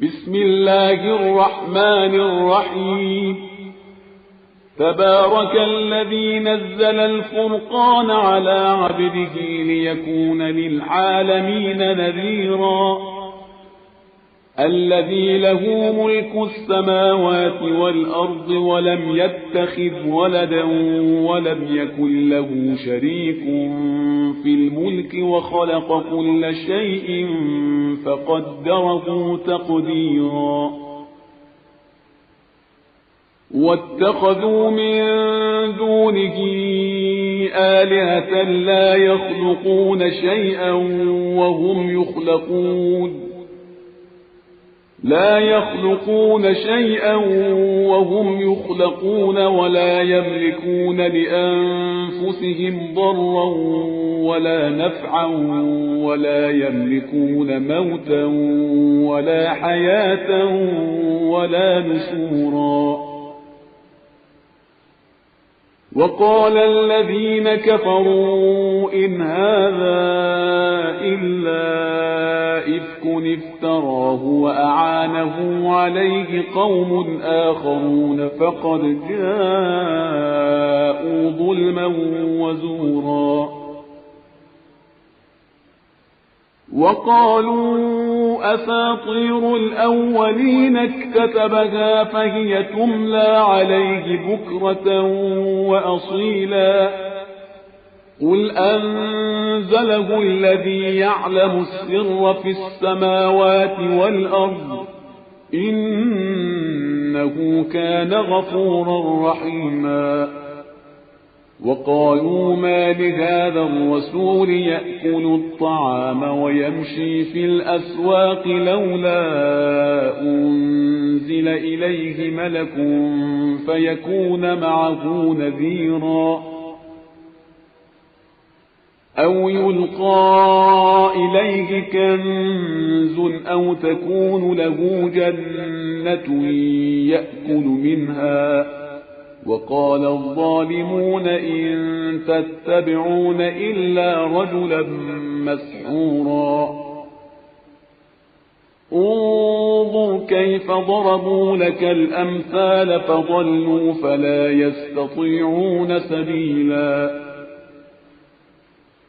بسم الله الرحمن الرحيم. تبارك الذي نزل الفرقان على عبده ليكون للعالمين نذيرا. الذي له ملك السماوات والأرض ولم يتخذ ولدا ولم يكن له شريك في الملك وخلق كل شيء فقدره تقديرا. واتخذوا من دونه آلهة لا يخلقون شيئا وهم يخلقون ولا يملكون لأنفسهم ضرا ولا نفعا ولا يملكون موتا ولا حياة ولا نشورا. وقال الذين كفروا إن هذا إلا إفك افتراه وأعانه عليه قوم آخرون فقد جاءوا ظلما وزورا. وقالوا أساطير الأولين اكتتبها فهي تملى عليه بكرة وأصيلا. قل أنزله الذي يعلم السر في السماوات والأرض إنه كان غفورا رحيما. وقالوا ما لهذا الرسول يأكل الطعام ويمشي في الأسواق لولا أنزل إليه ملك فيكون معه نذيرا أو يلقى إليه كنز أو تكون له جنة يأكل منها. وقال الظالمون إن تتبعون إلا رجلا مسحورا. انظر كيف ضربوا لك الأمثال فضلوا فلا يستطيعون سبيلا.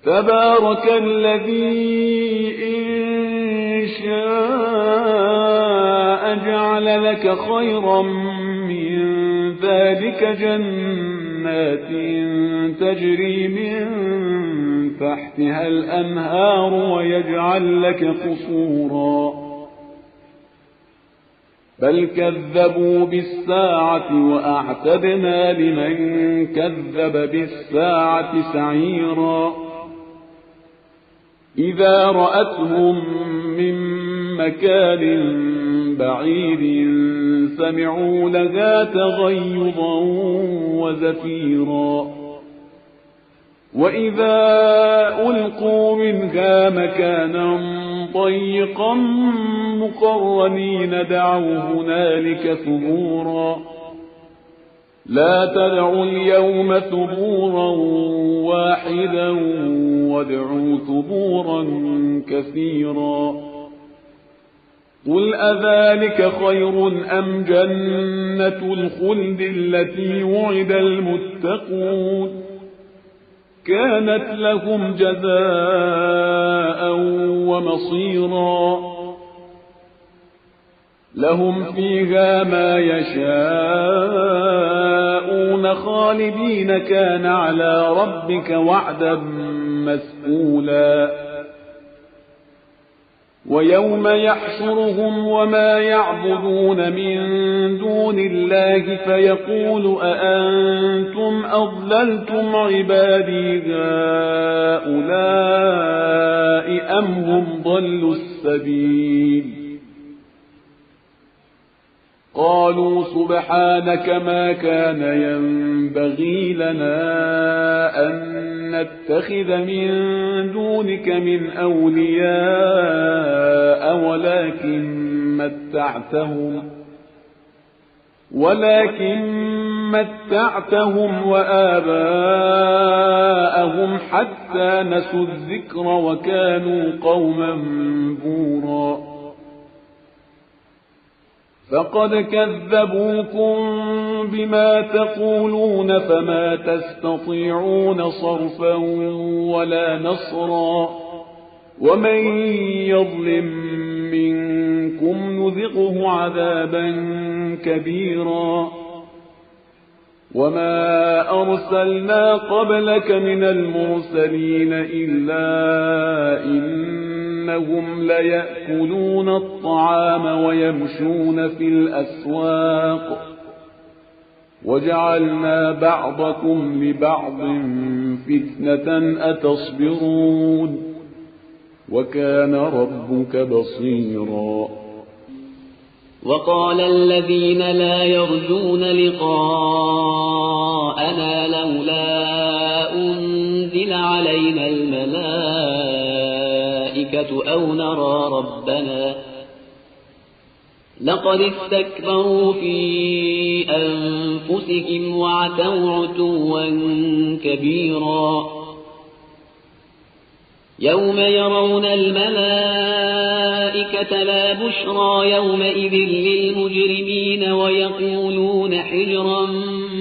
تبارك الذي إن شاء جعل لك خيرا من ذلك جنات تجري من تحتها الأنهار ويجعل لك قصورا. بل كذبوا بالساعة وأعتدنا لمن كذب بالساعة سعيرا. إذا رأتهم من مكان بعيد سمعوا لها تغيظا وزفيرا. وإذا ألقوا منها مكانا ضيقا مقرنين دعوا هنالك ثبورا. لا تدعوا اليوم ثبورا واحدا وادعوا ثبورا كثيرا. قل أذلك خير أم جنة الخلد التي وعد المتقون كانت لهم جزاء ومصيرا. لهم فيها ما يشاءون خالدين كان على ربك وعدا مسئولا. ويوم يحشرهم وما يعبدون من دون الله فيقول أأنتم أضللتم عبادي هؤلاء أم هم ضلوا السبيل. قالوا سبحانك ما كان ينبغي لنا أن نتخذ من دونك من أولياء ولكن متعتهم وآباءهم حتى نسوا الذكر وكانوا قوما بورا. فقد كذبوكم بما تقولون فما تستطيعون صرفا ولا نصرا ومن يظلم منكم نذقه عذابا كبيرا وما أرسلنا قبلك من المرسلين إلا إنهم ليأكلون الطعام ويمشون في الأسواق وجعلنا بعضكم لبعض فتنة أتصبرون وكان ربك بصيرا وقال الذين لا يرجون لقاءنا لولا أنزل علينا الملائكة أو نرى ربنا لقد استكبروا في أنفسهم وعتوا عتوا كبيرا يوم يرون الملائكة لا بشرى يومئذ للمجرمين ويقولون حجرا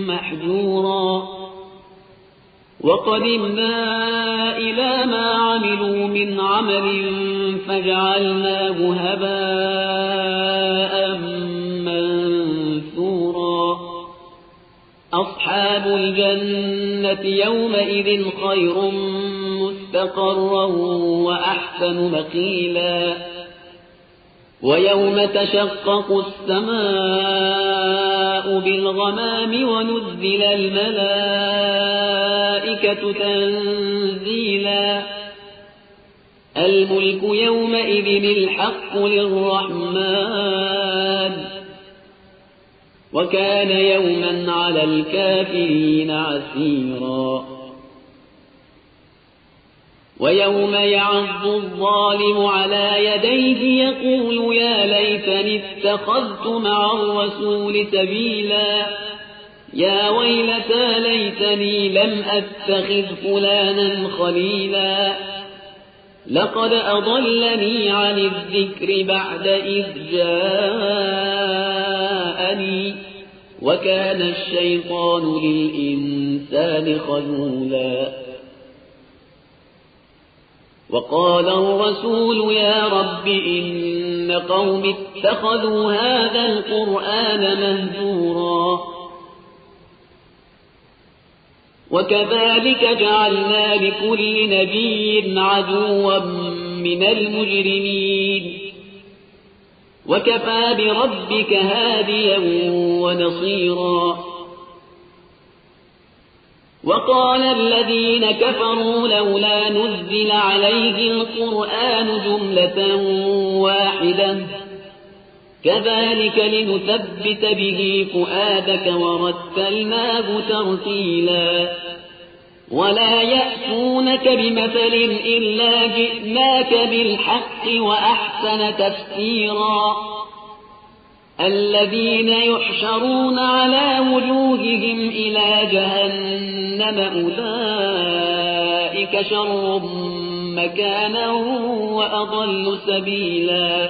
محجورا وقدمنا إلى ما عملوا من عمل فجعلناه هباء منثورا أصحاب الجنة يومئذ خير مستقرا وأحسن مقيلا ويوم تشقق السماء بالغمام ونزل الملائكة تنزيلا الملك يومئذ الحق للرحمن وكان يوما على الكافرين عسيرا ويوم يعض الظالم على يديه يقول يا ليتني اتخذت مع الرسول سبيلا يا ويلتى ليتني لم أتخذ فلانا خليلا لقد أضلني عن الذكر بعد إذ جاءني وكان الشيطان للإنسان خذولا وقال الرسول يا رب إن قوم اتخذوا هذا القرآن مهجورا وكذلك جعلنا لكل نبي عدوا من المجرمين وكفى بربك هاديا ونصيرا وقال الذين كفروا لولا نزل عليه القرآن جملة واحدة كذلك لنثبت به فؤادك ورتلناه ترتيلا ولا يأتونك بمثل إلا جئناك بالحق وأحسن تفسيرا الذين يحشرون على وجوههم إلى جهنم أولئك شر مكانا وأضل سبيلا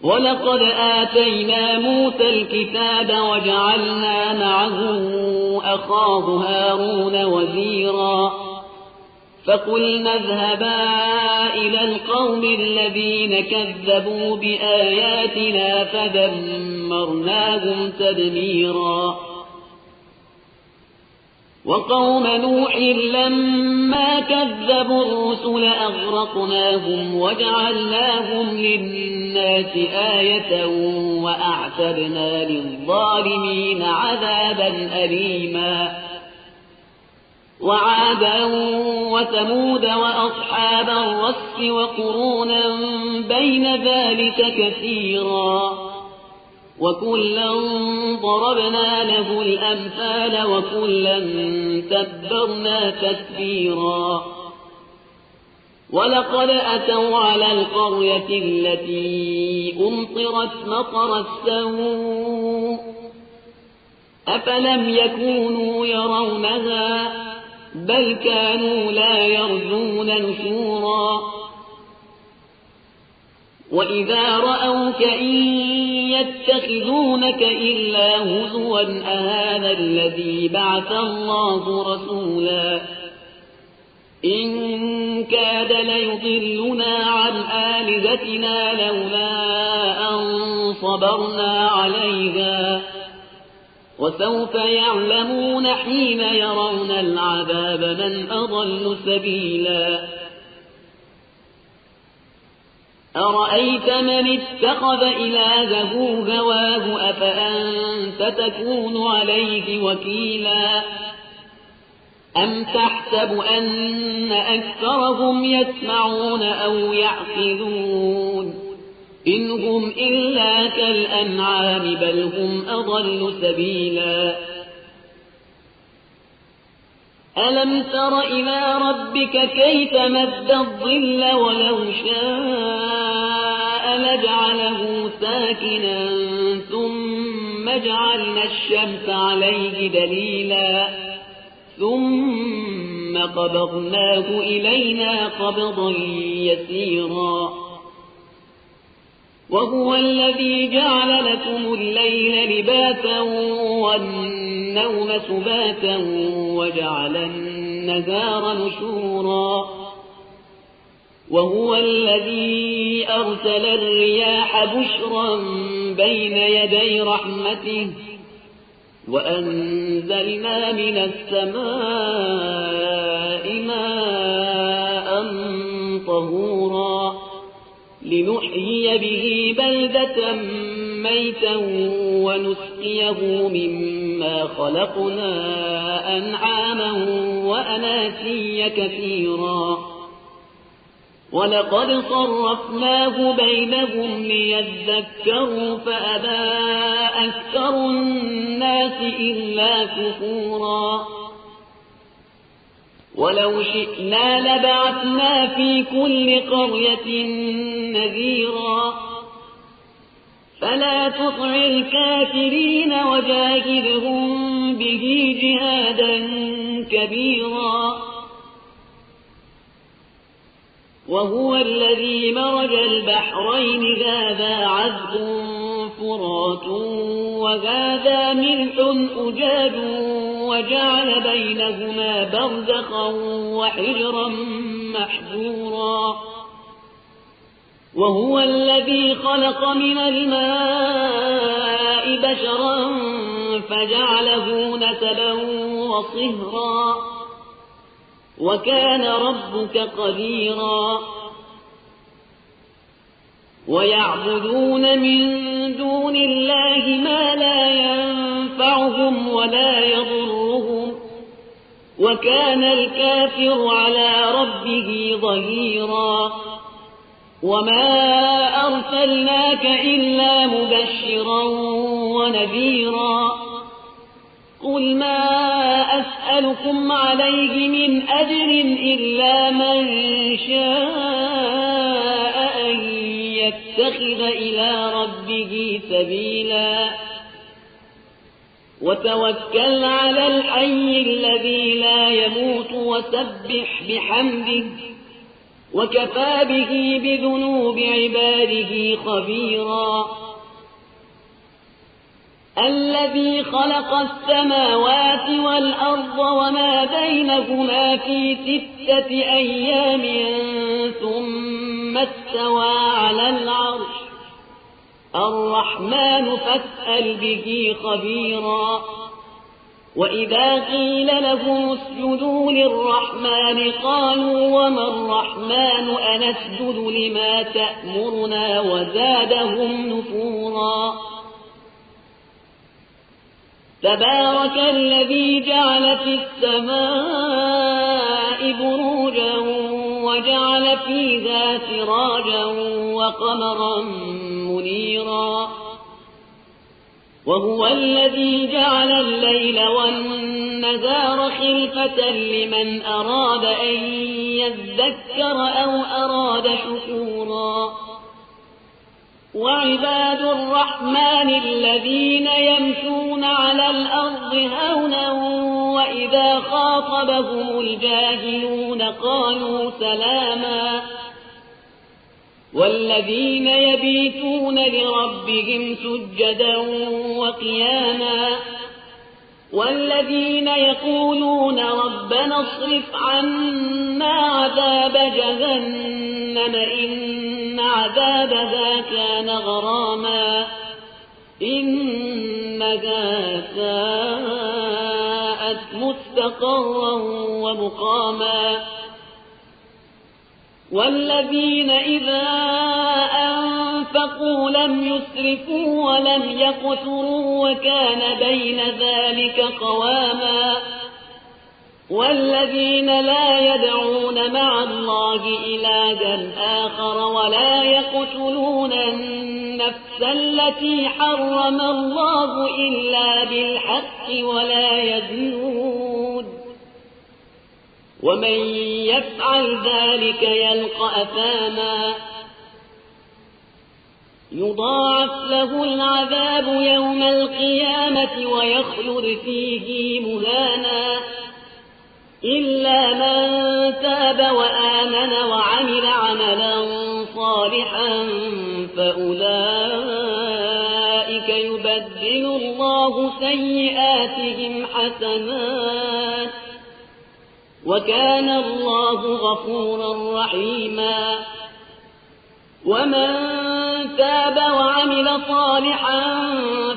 ولقد آتينا موسى الكتاب وجعلنا معه أخاه هارون وزيرا فقلنا اذهبا إلى القوم الذين كذبوا بآياتنا فدمرناهم تدميرا وقوم نوح لما كذبوا الرسل أغرقناهم وجعلناهم للناس آية وأعتدنا للظالمين عذابا أليما وعادا وثمود وأصحاب الرس وقرونا بين ذلك كثيرا وكلا ضربنا له الأمثال وكلا تبرنا تتبيرا ولقد أتوا على القرية التي أمطرت مطر السوء أفلم يكونوا يرونها بل كانوا لا يرجون نشورا وإذا رأوك إن يتخذونك إلا هزوا أهذا الذي بعث الله رسولا إن كاد ليضلنا عن آلهتنا لولا أن صبرنا عليها وسوف يعلمون حين يرون العذاب من أضل سبيلا أرأيت من اتخذ إلهه هواه أفأنت تكون عليه وكيلا أم تحسب أن أكثرهم يسمعون أو يعقلون إن هم إلا كالأنعام بل هم أضل سبيلا ألم تر إلى ربك كيف مد الظل ولو شاء لجعله ساكنا ثم جعلنا الشمس عليه دليلا ثم قبضناه إلينا قبضا يسيرا وهو الذي جعل لكم الليل لباسا والنوم سباتا وجعل النهار نشورا وهو الذي أرسل الرياح بشرا بين يدي رحمته وأنزلنا من السماء ماء طهورا لنحيي به بلدة ميتا ونسقيه مما خلقنا أنعاما وأناسيا كثيرا ولقد صرفناه بينهم ليذكروا فأبى أكثر الناس إلا كفورا ولو شئنا لبعثنا في كل قرية نذيرا فلا تطع الكافرين وجاهدهم به جهادا كبيرا وهو الذي مرج البحرين هذا عذب فرات وهذا ملح أجاج وجعل بينهما برزخا وحجرا محجورا وهو الذي خلق من الماء بشرا فجعله نسبا وصهرا وكان ربك قديرا ويعبدون من دون الله ما لا ينفعهم ولا يضرهم وكان الكافر على ربه ظهيرا وما أرسلناك إلا مبشرا ونذيرا قل ما أسألكم عليه من أجر إلا من شاء أن يتخذ إلى ربه سبيلا وتوكل على الحي الذي لا يموت وسبح بحمده وكفى به بذنوب عباده خبيرا الذي خلق السماوات والأرض وما بينهما في 6 أيام ثم استوى على العرش الرحمن فاسأل به خبيرا وإذا قيل لهم اسجدوا للرحمن قالوا وما الرحمن أنسجد لما تأمرنا وزادهم نفورا تبارك الذي جعل في السماء بروجا وجعل فيها سراجا وقمرا منيرا وهو الذي جعل الليل والنهار خلفة لمن أراد أن يذكر أو أراد شكورا وعباد الرحمن الذين يمشون على الأرض هونا وإذا خاطبهم الجاهلون قالوا سلاما والذين يبيتون لربهم سجدا وقياما والذين يقولون ربنا اصرف عنا عذاب جهنم إن عذابها كان غراما إنها ساءت مستقرا ومقاما والذين إذا أنفقوا لم يسرفوا ولم يقتروا وكان بين ذلك قواما والذين لا يدعون مع الله إلها آخر ولا يقتلون النفس التي حرم الله إلا بالحق ولا يزنون ومن يفعل ذلك يلقى أثاما يضاعف له العذاب يوم القيامة ويخلد فيه مهانا إلا من تاب وآمن وعمل عملا صالحا فأولئك يبدل الله سيئاتهم حسنات وكان الله غفورا رحيما ومن تاب وعمل صالحا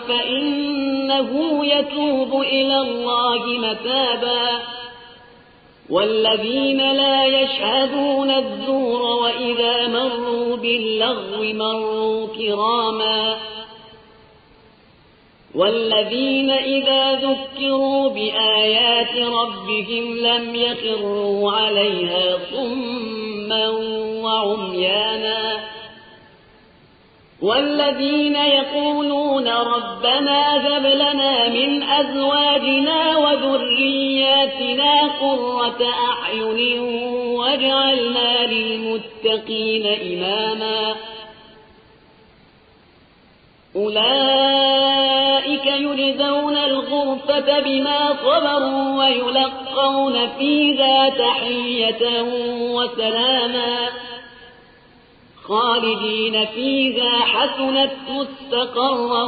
فإنه يتوب إلى الله متابا والذين لا يشهدون الزور وإذا مروا باللغو مروا كراما والذين إذا ذكروا بآيات ربهم لم يخروا عليها صما وعميانا والذين يقولون ربنا هب لنا من أزواجنا وذرياتنا قرة أعين واجعلنا للمتقين إماما أولئك يجزون الغرفة بما صبروا ويلقون فيها تحية وسلاما خالدين فيها حسنت مستقرا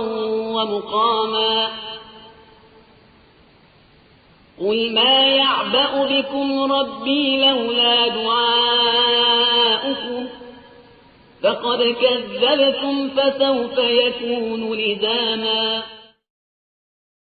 ومقاما قل ما يعبأ بكم ربي لولا دعاؤكم فقد كذبتم فسوف يكون لزاما